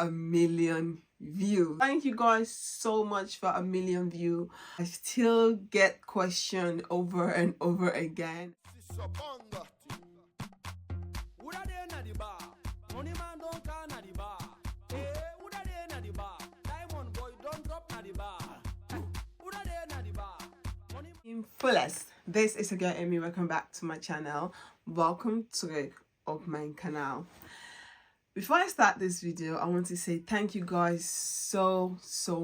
a million views. Thank you guys so much for a million views. I still get questioned over and over again. Fullest, this is a girl Amy. Welcome back to my channel. Welcome to my canal. Before I start this video, I want to say thank you guys so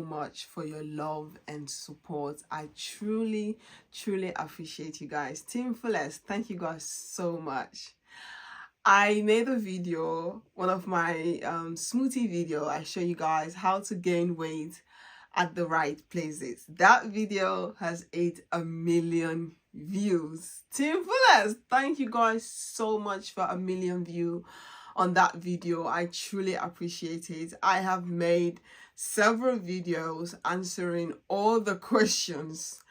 much for your love and support. I truly appreciate you guys. TeamFullest, thank you guys so much. I made a video, one of my smoothie video. I show you guys how to gain weight at the right places. That video has 8 million views. TeamFullest, thank you guys so much for 1 million views on that video. I truly appreciate it. I have made several videos answering all the questions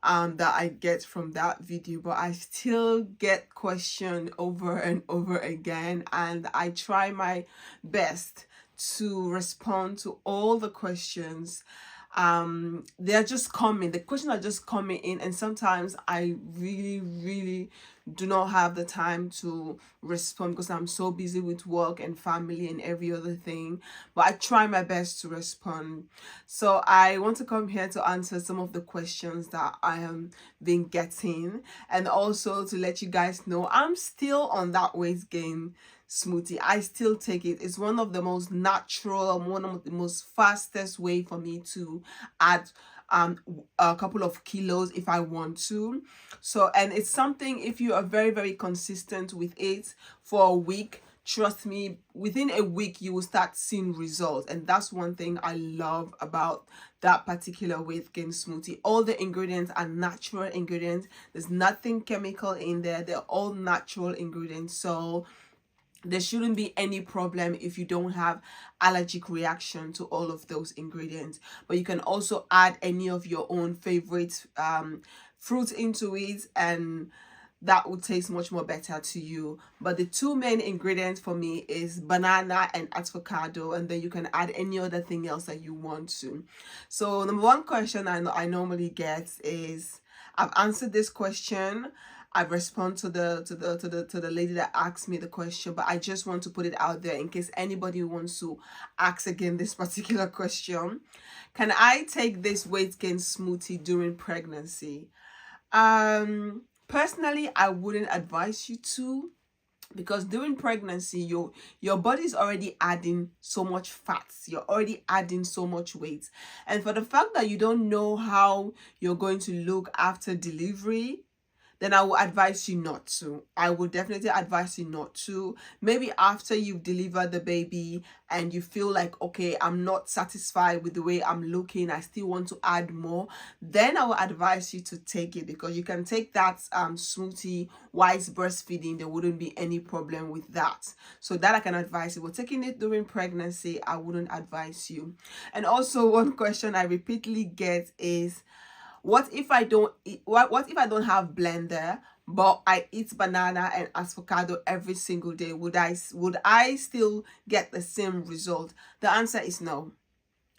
that I get from that video, but I still get questioned over and over again, and I try my best to respond to all the questions. They're just coming, the questions are just coming in, and sometimes I really do not have the time to respond because I'm so busy with work and family and every other thing, but I try my best to respond. So I want to come here to answer some of the questions that I have been getting, and also to let you guys know I'm still on that weight gain smoothie. I still take it. It's one of the most natural, one of the most fastest way for me to add a couple of kilos if I want to. So, and it's something, if you are very consistent with it for a week, trust me, within a week you will start seeing results. And that's one thing I love about that particular weight gain smoothie. All the ingredients are natural ingredients. There's nothing chemical in there. They're all natural ingredients. So there shouldn't be any problem if you don't have allergic reaction to all of those ingredients. But you can also add any of your own favorite fruits into it, and that will taste much more better to you. But the two main ingredients for me is banana and avocado, and then you can add any other thing else that you want to. So number one question I normally get is, I've answered this question, I respond to the lady that asked me the question, but I just want to put it out there in case anybody wants to ask again this particular question. Can I take this weight gain smoothie during pregnancy? Personally, I wouldn't advise you to, because during pregnancy your body is already adding so much fats, you're already adding so much weight, and for the fact that you don't know how you're going to look after delivery, then I will advise you not to. I would definitely advise you not to. Maybe after you've delivered the baby and you feel like, okay, I'm not satisfied with the way I'm looking, I still want to add more, then I will advise you to take it, because you can take that smoothie whilst breastfeeding. There wouldn't be any problem with that. So that I can advise you. But taking it during pregnancy, I wouldn't advise you. And also, one question I repeatedly get is, what if I don't eat, what if I don't have blender but I eat banana and avocado every single day? Would I still get the same result? The answer is no.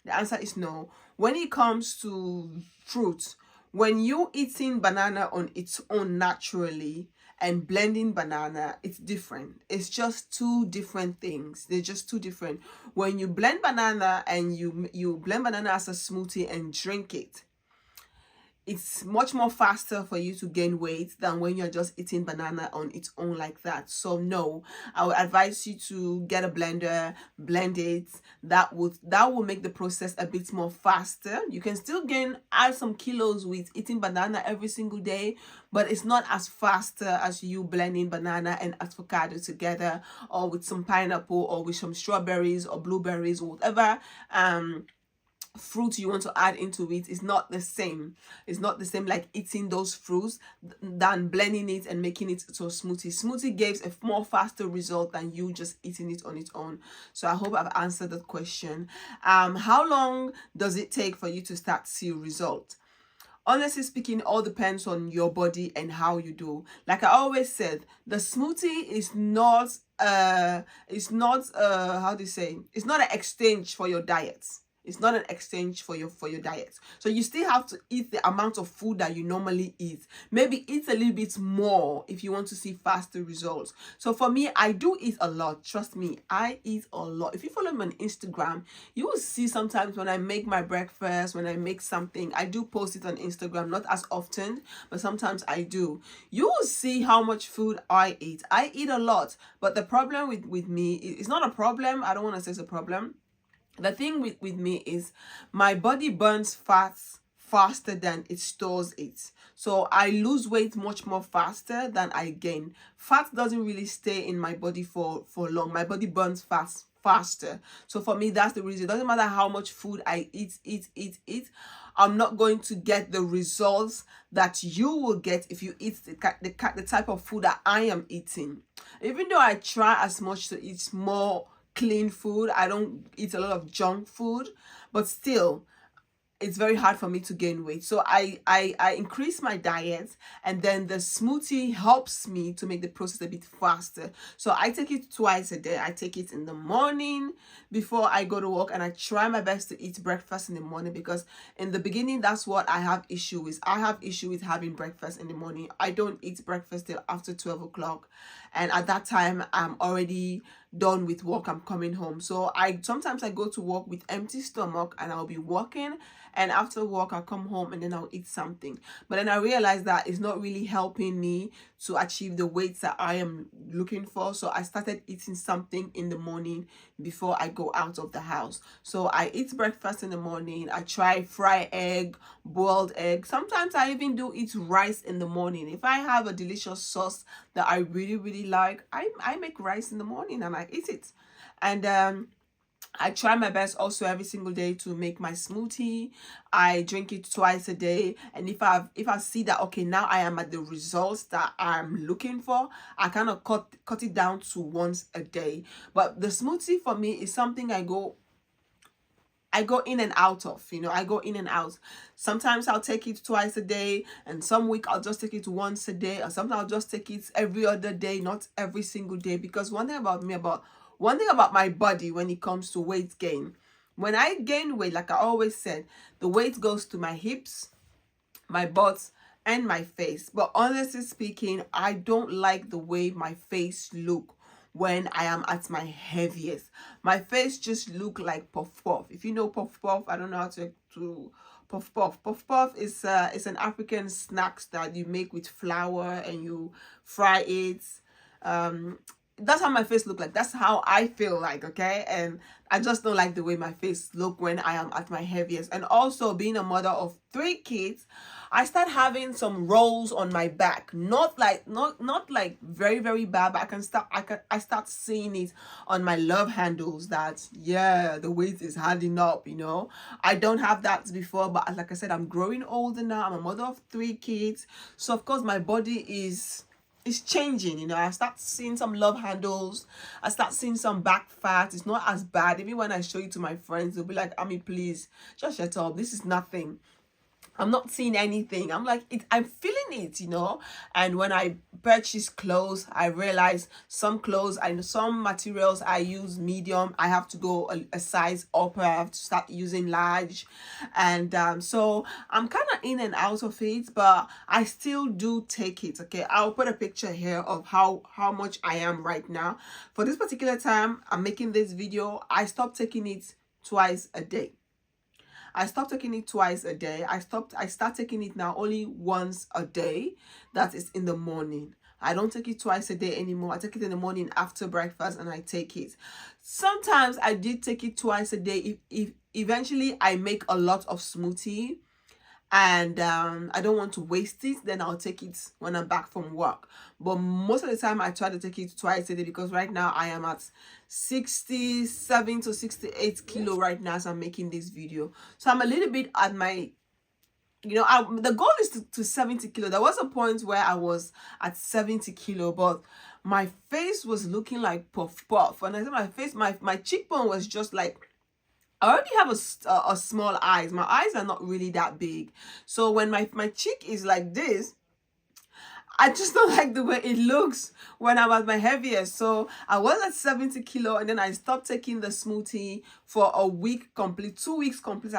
The answer is no. When it comes to fruit, when you eating banana on its own naturally and blending banana, it's different. It's just two different things. They're just two different. When you blend banana and you blend banana as a smoothie and drink it, it's much more faster for you to gain weight than when you're just eating banana on its own like that. So no, I would advise you to get a blender, blend it. That will make the process a bit more faster. You can still add some kilos with eating banana every single day, but it's not as faster as you blending banana and avocado together, or with some pineapple, or with some strawberries or blueberries, or whatever fruit you want to add into it. Is not the same. It's not the same like eating those fruits than blending it and making it to a smoothie gives a more faster result than you just eating it on its own. So I hope I've answered that question. How long does it take for you to start to see results? Honestly speaking, all depends on your body and how you do. Like I always said, the smoothie is not how do you say, it's not an exchange for your diet. It's not an exchange for your diet. So you still have to eat the amount of food that you normally eat. Maybe eat a little bit more if you want to see faster results. So for me, I do eat a lot. Trust me, I eat a lot. If you follow me on Instagram, you will see sometimes when I make my breakfast, when I make something, I do post it on Instagram, not as often, but sometimes I do. You will see how much food I eat. I eat a lot, but the problem with me, it's not a problem. I don't want to say it's a problem. The thing with me is my body burns fats faster than it stores it. So I lose weight much more faster than I gain. Fat doesn't really stay in my body for long. My body burns faster. So for me, that's the reason. It doesn't matter how much food I eat. I'm not going to get the results that you will get if you eat the type of food that I am eating. Even though I try as much to eat more clean food, I don't eat a lot of junk food, but still it's very hard for me to gain weight. So I increase my diet, and then the smoothie helps me to make the process a bit faster. So I take it twice a day. I take it in the morning before I go to work, and I try my best to eat breakfast in the morning, because in the beginning, that's what I have issue with. I have issue with having breakfast in the morning. I don't eat breakfast till after 12 o'clock. And at that time, I'm already done with work. I'm coming home. So sometimes I go to work with empty stomach, and I'll be working, and after work I'll come home and then I'll eat something. But then I realized that it's not really helping me to achieve the weights that I am looking for. So I started eating something in the morning before I go out of the house. So I eat breakfast in the morning. I try fry egg, boiled egg. Sometimes I even do eat rice in the morning. If I have a delicious sauce that I really like, I make rice in the morning and I eat it. And I try my best also every single day to make my smoothie. I drink it twice a day, and if I see that, okay, now I am at the results that I'm looking for, I kind of cut it down to once a day. But the smoothie for me is something I go in and out of, I go in and out. Sometimes I'll take it twice a day, and some week I'll just take it once a day, or sometimes I'll just take it every other day, not every single day. Because one thing about my body when it comes to weight gain, when I gain weight, like I always said, the weight goes to my hips, my butt, and my face. But honestly speaking, I don't like the way my face look when I am at my heaviest. My face just look like puff puff. If you know puff puff, I don't know how to puff puff. Puff puff is an African snacks that you make with flour and you fry it. That's how my face look like. That's how I feel like, okay? And I just don't like the way my face look when I am at my heaviest. And also, being a mother of 3 kids, I start having some rolls on my back. Not like very bad, but I start seeing it on my love handles that, yeah, the weight is adding up, I don't have that before, but like I said, I'm growing older now. I'm a mother of 3 kids. So of course my body is changing, I start seeing some love handles. I start seeing some back fat. It's not as bad. Even when I show it to my friends, they'll be like, Ami, please, just shut up. This is nothing. I'm not seeing anything. I'm like, I'm feeling it, And when I purchase clothes, I realize some clothes and some materials I use medium, I have to go a size up. I have to start using large. And so I'm kind of in and out of it, but I still do take it. Okay, I'll put a picture here of how much I am right now. For this particular time I'm making this video, I stopped taking it twice a day. I stopped taking it twice a day. I start taking it now only once a day. That is in the morning. I don't take it twice a day anymore. I take it in the morning after breakfast, and I take it. Sometimes I did take it twice a day if eventually I make a lot of smoothie and I don't want to waste it, then I'll take it when I'm back from work. But most of the time I try to take it twice a day, because right now I am at 67 to 68 kilo right now as I'm making this video. So I'm a little bit at my, the goal is to 70 kilo. There was a point where I was at 70 kilo, but my face was looking like puff puff. And I said my face, my cheekbone was just like, I already have a small eyes. My eyes are not really that big. So when my cheek is like this, I just don't like the way it looks when I'm at my heaviest. So I was at 70 kilo, and then I stopped taking the smoothie for a week complete, 2 weeks complete.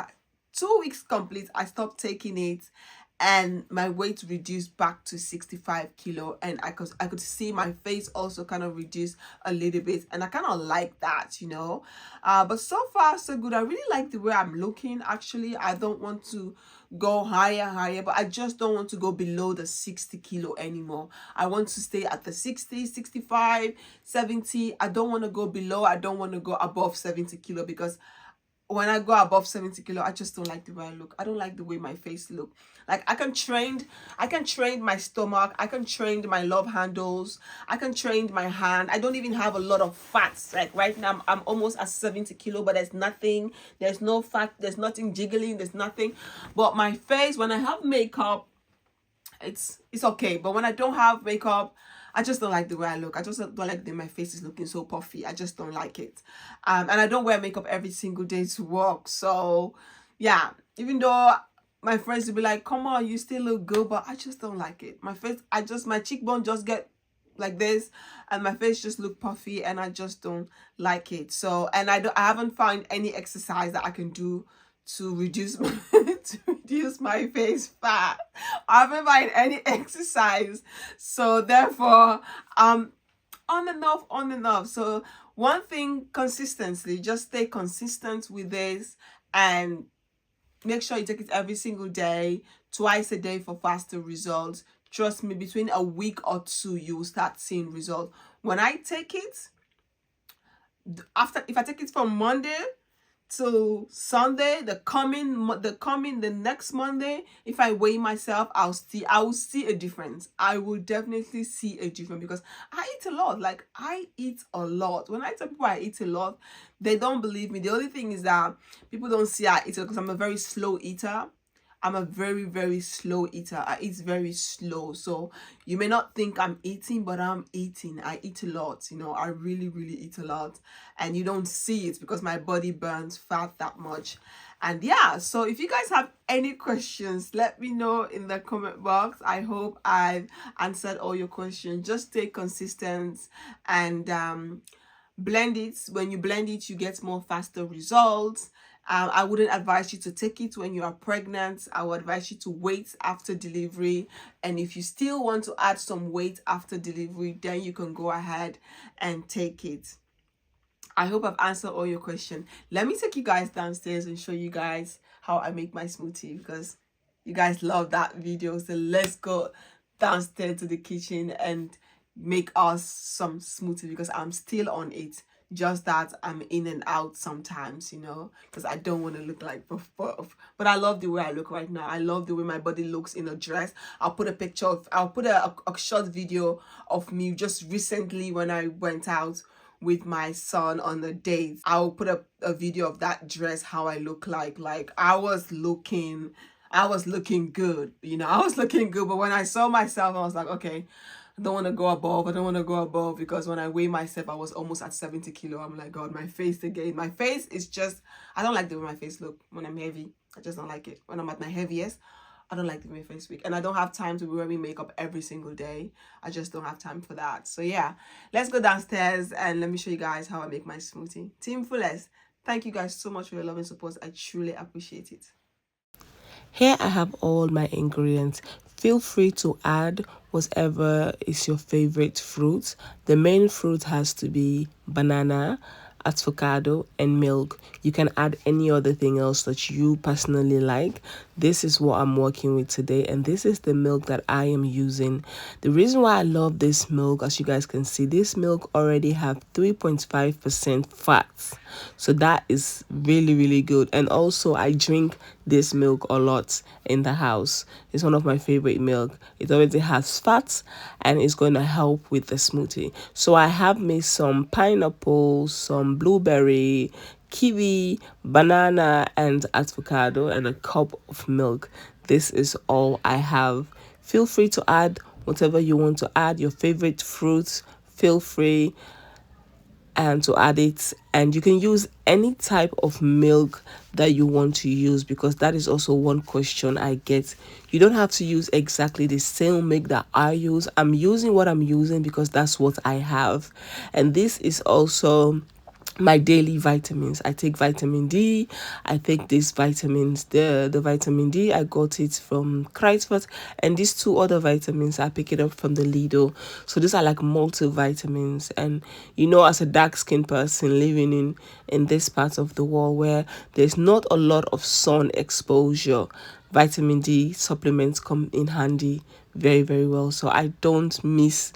2 weeks complete, I stopped taking it, and my weight reduced back to 65 kilo, and I could see my face also kind of reduce a little bit, and I kind of like that, you know. But so far so good. I really like the way I'm looking. Actually, I don't want to go higher, but I just don't want to go below the 60 kilo anymore. I want to stay at the 60, 65, 70. I don't want to go below. I don't want to go above 70 kilo, because when I go above 70 kilo, I just don't like the way I look. I don't like the way my face look. Like, I can train my stomach, I can train my love handles, I can train my hand. I don't even have a lot of fats. Like right now, I'm almost at 70 kilo, but there's no fat, there's nothing jiggling, there's nothing. But my face, when I have makeup, it's okay. But when I don't have makeup, I just don't like the way I look. I just don't like the way my face is looking so puffy. I just don't like it. And I don't wear makeup every single day to work. So yeah, even though my friends will be like, come on, you still look good, but I just don't like it. My face, my cheekbone just get like this, and my face just look puffy, and I just don't like it. So, and I haven't found any exercise that I can do to reduce my to reduce my face fat. I haven't found any exercise, so therefore on and off. So one thing, consistency. Just stay consistent with this, and make sure you take it every single day, twice a day, for faster results. Trust me, between a week or two, you will start seeing results. When I take it, if I take it from Monday till Sunday, the next Monday, if I weigh myself, I will see a difference. I will definitely see a difference, because I eat a lot. Like, I eat a lot. When I tell people I eat a lot, they don't believe me. The only thing is that people don't see I eat it, because I'm a very slow eater. I'm a very, very slow eater. I eat very slow. So you may not think I'm eating, but I'm eating. I eat a lot, you know. I really, really eat a lot. And you don't see it, because my body burns fat that much. And yeah, so if you guys have any questions, let me know in the comment box. I hope I've answered all your questions. Just stay consistent, and blend it. When you blend it, you get more faster results. I wouldn't advise you to take it when you are pregnant. I would advise you to wait after delivery. And if you still want to add some weight after delivery, then you can go ahead and take it. I hope I've answered all your questions. Let me take you guys downstairs and show you guys how I make my smoothie, because you guys love that video. So let's go downstairs to the kitchen and make us some smoothie, because I'm still on it. Just that I'm in and out sometimes, you know, because I don't want to look like puff. But I love the way I look right now. I love the way my body looks in a dress. I'll put a short video of me just recently when I went out with my son on a date. I'll put a video of that dress, how I look like I was looking good, you know. I was looking good, but when I saw myself, I was like, okay, I don't want to go above, because when I weigh myself, I was almost at 70 kilo. I'm like, God, my face again. My face is just, I don't like the way my face look when I'm heavy. I just don't like it. When I'm at my heaviest, I don't like the way my face look. And I don't have time to be wearing makeup every single day. I just don't have time for that. So yeah, let's go downstairs and let me show you guys how I make my smoothie. TeamFullest, thank you guys so much for your love and support. I truly appreciate it. Here I have all my ingredients. Feel free to add whatever is your favorite fruit. The main fruit has to be banana, avocado, and milk. You can add any other thing else that you personally like. This is what I'm working with today, and this is the milk that I am using. The reason why I love this milk, as you guys can see, this milk already have 3.5% fats. So that is really, really good. And also I drink this milk a lot in the house. It's one of my favorite milk. It already has fats, and it's going to help with the smoothie. So I have made some pineapple, some blueberry, kiwi, banana, and avocado, and a cup of milk. This is all I have. Feel free to add whatever you want to add, your favorite fruits. Feel free. and to add it, and you can use any type of milk that you want to use, because that is also one question I get. You don't have to use exactly the same milk that I use. I'm using what I'm using because that's what I have. And this is also my daily vitamins. I take vitamin D. I take these vitamins. The vitamin D, I got it from Kreisfurt, and these two other vitamins I pick it up from the Lidl. So these are like multivitamins. And you know, as a dark skinned person living in this part of the world where there's not a lot of sun exposure, vitamin D supplements come in handy very, very well. So I don't miss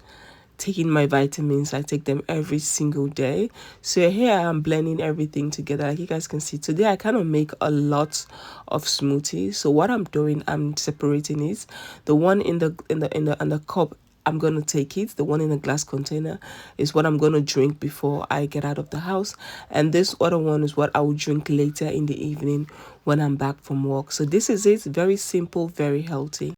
taking my vitamins. I take them every single day. So here I am blending everything together. Like you guys can see, today I kind of make a lot of smoothies. So what I'm doing, I'm separating it. The one in the cup, I'm gonna take it. The one in a glass container is what I'm gonna drink before I get out of the house, and this other one is what I will drink later in the evening when I'm back from work. So this is it. Very simple, very healthy.